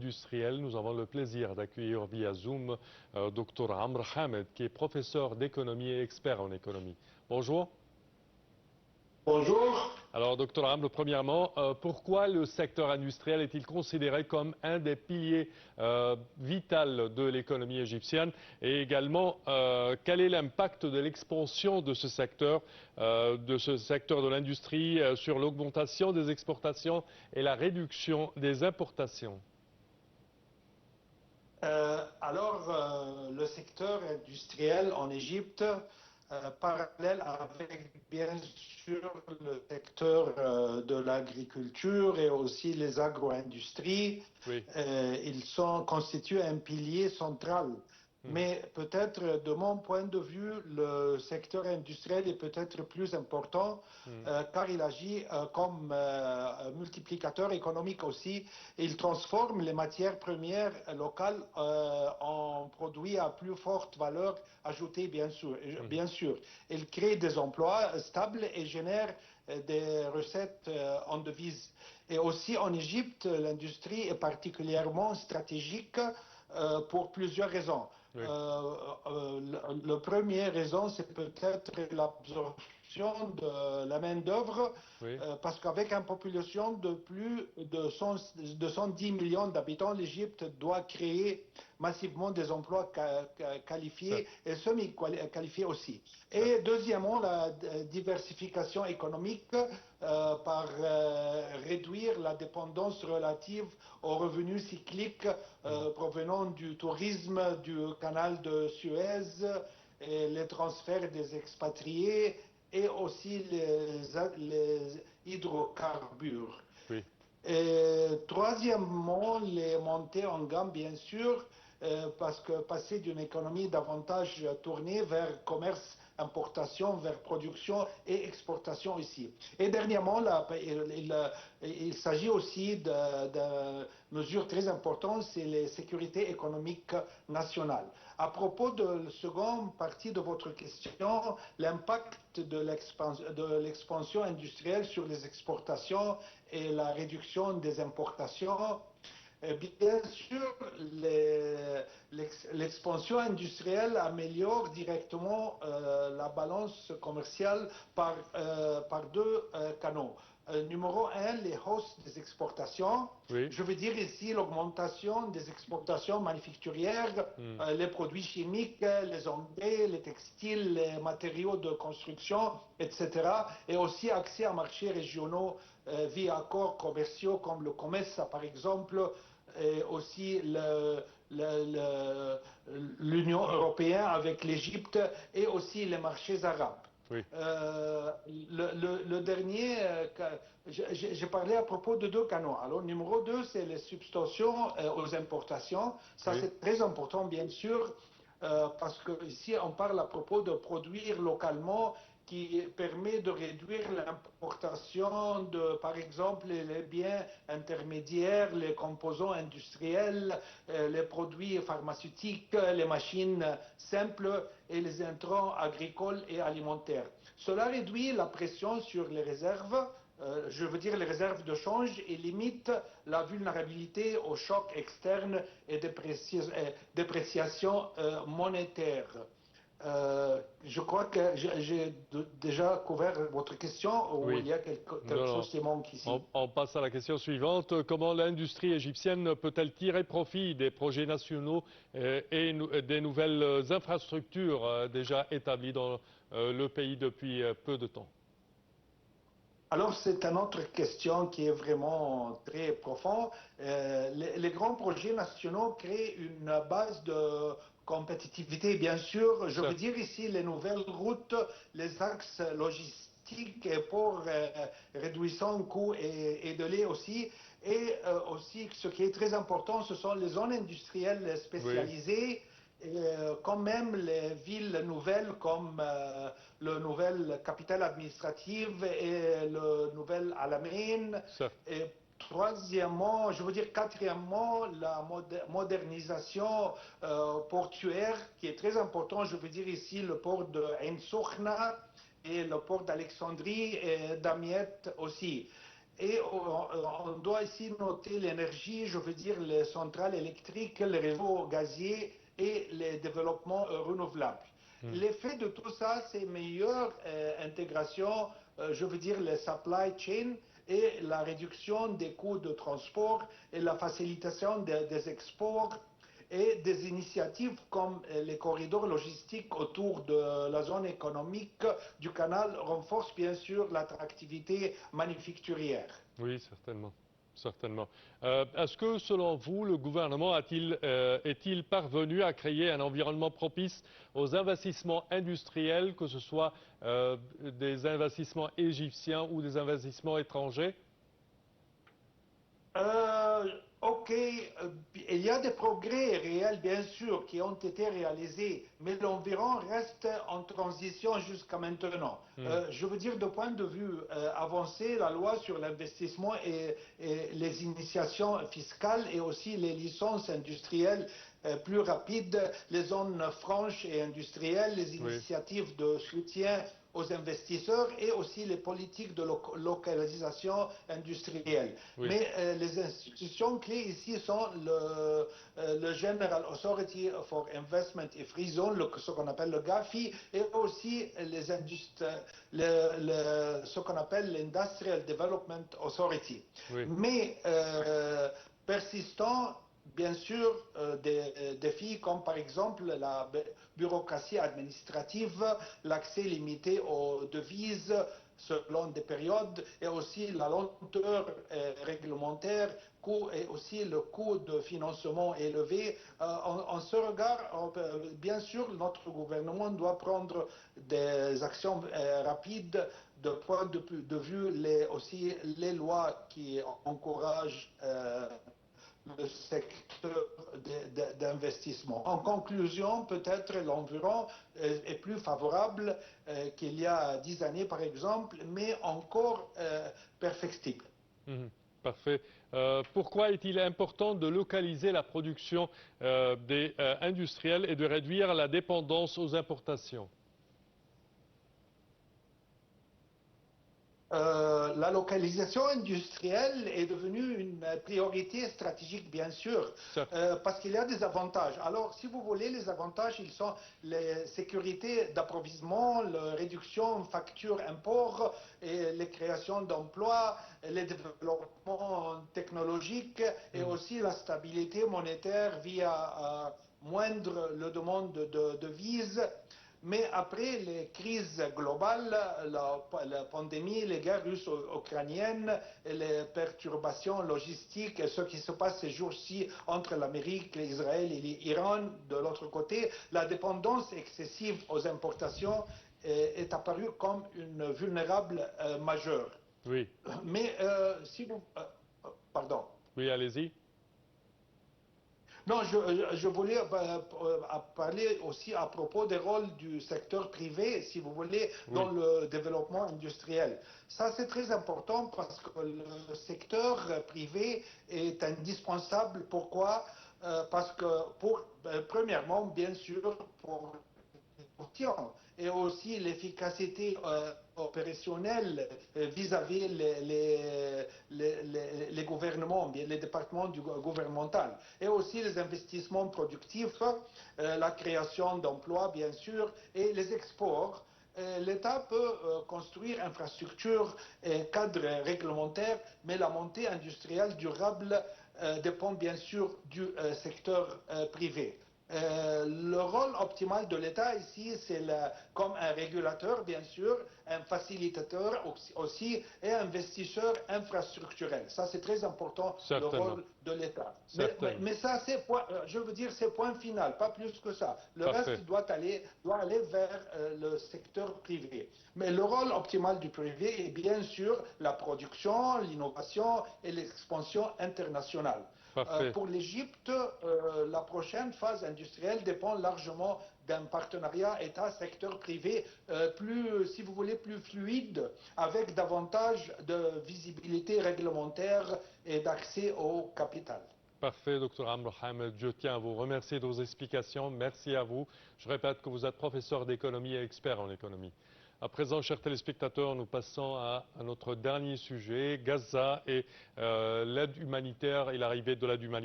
industriel. Nous avons le plaisir d'accueillir via Zoom Dr Amr Hamed, qui est professeur d'économie et expert en économie. Bonjour. Bonjour. Alors, docteur Amr, premièrement, pourquoi le secteur industriel est-il considéré comme un des piliers vitaux de l'économie égyptienne? Et également, quel est l'impact de l'expansion de ce secteur de l'industrie sur l'augmentation des exportations et la réduction des importations? Le secteur industriel en Égypte, parallèle avec bien sûr le secteur de l'agriculture et aussi les agro-industries, Oui. ils constituent un pilier central. Mais peut-être, de mon point de vue, le secteur industriel est peut-être plus important car il agit comme multiplicateur économique aussi. Il transforme les matières premières locales en produits à plus forte valeur ajoutée, bien sûr. Il crée des emplois stables et génère des recettes en devises. Et aussi en Égypte, l'industrie est particulièrement stratégique pour plusieurs raisons. Oui. La première raison, c'est peut-être l'absorption de la main-d'œuvre, Oui. parce qu'avec une population de plus de 110 millions d'habitants, l'Égypte doit créer massivement des emplois qualifiés et semi-qualifiés aussi. Et deuxièmement, la diversification économique par réduire la dépendance relative aux revenus cycliques provenant du tourisme, du canal de Suez, et les transferts des expatriés et aussi les hydrocarbures. Oui. Et troisièmement, les montées en gamme, bien sûr, parce que passer d'une économie davantage tournée vers commerce, importation, vers production et exportation ici. Et dernièrement, il s'agit aussi de mesures très importantes, c'est la sécurité économique nationale. À propos de la seconde partie de votre question, l'impact de l'expansion industrielle sur les exportations et la réduction des importations, bien sûr, l'expansion industrielle améliore directement la balance commerciale par deux canaux. Numéro un, les hausses des exportations. Oui. Je veux dire ici l'augmentation des exportations manufacturières, les produits chimiques, les engrais, les textiles, les matériaux de construction, etc. Et aussi accès à marchés régionaux via accords commerciaux comme le COMESA par exemple, et aussi l'Union européenne avec l'Égypte et aussi les marchés arabes. Oui. Le dernier, j'ai parlé à propos de deux canaux. Alors, numéro 2, c'est les substitutions aux importations. Ça, Oui. c'est très important, bien sûr, parce qu'ici, on parle à propos de produire localement qui permet de réduire l'importation de, par exemple, les biens intermédiaires, les composants industriels, les produits pharmaceutiques, les machines simples et les intrants agricoles et alimentaires. Cela réduit la pression sur les réserves, je veux dire les réserves de change, et limite la vulnérabilité aux chocs externes et dépréciation monétaire. Je crois que j'ai déjà couvert votre question ou Oui. il y a quelque chose qui manque ici. On passe à la question suivante. Comment l'industrie égyptienne peut-elle tirer profit des projets nationaux et des nouvelles infrastructures déjà établies dans le pays depuis peu de temps? Alors, c'est une autre question qui est vraiment très profonde. Les grands projets nationaux créent une base de compétitivité, bien sûr. Je veux dire ici les nouvelles routes, les axes logistiques pour réduisant coûts et délais aussi. Et aussi, ce qui est très important, ce sont les zones industrielles spécialisées. Oui. Quand même les villes nouvelles comme le nouvelle capitale administrative et le nouvel Al-Amin. Et troisièmement, je veux dire quatrièmement, la modernisation portuaire qui est très important. Je veux dire ici le port de Ain Sokhna et le port d'Alexandrie et d'Amiette aussi. Et on doit ici noter l'énergie, je veux dire les centrales électriques, les réseaux gaziers et les développements renouvelables. L'effet de tout ça, c'est meilleure intégration, je veux dire les supply chain et la réduction des coûts de transport et la facilitation des exports et des initiatives comme les corridors logistiques autour de la zone économique du canal renforcent bien sûr l'attractivité manufacturière. Oui, certainement. Certainement. Est-ce que, selon vous, le gouvernement est-il parvenu à créer un environnement propice aux investissements industriels, que ce soit des investissements égyptiens ou des investissements étrangers? Ok, il y a des progrès réels, bien sûr, qui ont été réalisés, mais l'environ reste en transition jusqu'à maintenant. Je veux dire, de point de vue avancé, la loi sur l'investissement et les initiations fiscales et aussi les licences industrielles plus rapides, les zones franches et industrielles, les initiatives de soutien aux investisseurs et aussi les politiques de localisation industrielle. Oui. Mais les institutions clés ici sont le General Authority for Investment et Free Zone, ce qu'on appelle le GAFI, et aussi ce qu'on appelle l'Industrial Development Authority. Oui. Mais persistant, bien sûr, des défis comme par exemple la bureaucratie administrative, l'accès limité aux devises selon des périodes et aussi la lenteur réglementaire et aussi le coût de financement élevé. En ce regard, bien sûr, notre gouvernement doit prendre des actions rapides de point de vue aussi les lois qui encouragent le secteur d'investissement. En conclusion, peut-être l'environnement est plus favorable qu'il y a 10 années, par exemple, mais encore perfectible. Parfait. Pourquoi est-il important de localiser la production des industriels et de réduire la dépendance aux importations? La localisation industrielle est devenue une priorité stratégique, bien sûr, parce qu'il y a des avantages. Alors, si vous voulez, les avantages, ils sont la sécurité d'approvisionnement, la réduction facture-import, et les créations d'emplois, les développements technologiques et aussi la stabilité monétaire via moindre le demande de devises. Mais après les crises globales, la pandémie, les guerres russes-ukrainiennes, les perturbations logistiques, et ce qui se passe ces jours-ci entre l'Amérique, l'Israël et l'Iran, de l'autre côté, la dépendance excessive aux importations est apparue comme une vulnérable majeure. Oui. Mais si vous... pardon. Oui, allez-y. Non, je voulais parler aussi à propos des rôles du secteur privé, si vous voulez, dans le développement industriel. Ça, c'est très important parce que le secteur privé est indispensable. Pourquoi? Parce que, premièrement, bien sûr, pour et aussi l'efficacité opérationnelle vis-à-vis les gouvernements, les départements gouvernementaux, et aussi les investissements productifs, la création d'emplois, bien sûr, et les exports. L'État peut construire infrastructures et cadres réglementaires, mais la montée industrielle durable dépend bien sûr du secteur privé. Le rôle optimal de l'État ici, c'est comme un régulateur, bien sûr, un facilitateur aussi et un investisseur infrastructurel. Ça, c'est très important, le rôle de l'État. Mais ça, je veux dire, c'est point final, pas plus que ça. Le reste doit aller vers le secteur privé. Mais le rôle optimal du privé est bien sûr la production, l'innovation et l'expansion internationale. Pour l'Égypte, la prochaine phase industrielle dépend largement d'un partenariat État-secteur privé plus, si vous voulez, plus fluide, avec davantage de visibilité réglementaire et d'accès au capital. Parfait, Dr Amr Hamed. Je tiens à vous remercier de vos explications. Merci à vous. Je répète que vous êtes professeur d'économie et expert en économie. À présent, chers téléspectateurs, nous passons à notre dernier sujet, Gaza et l'aide humanitaire et l'arrivée de l'aide humanitaire.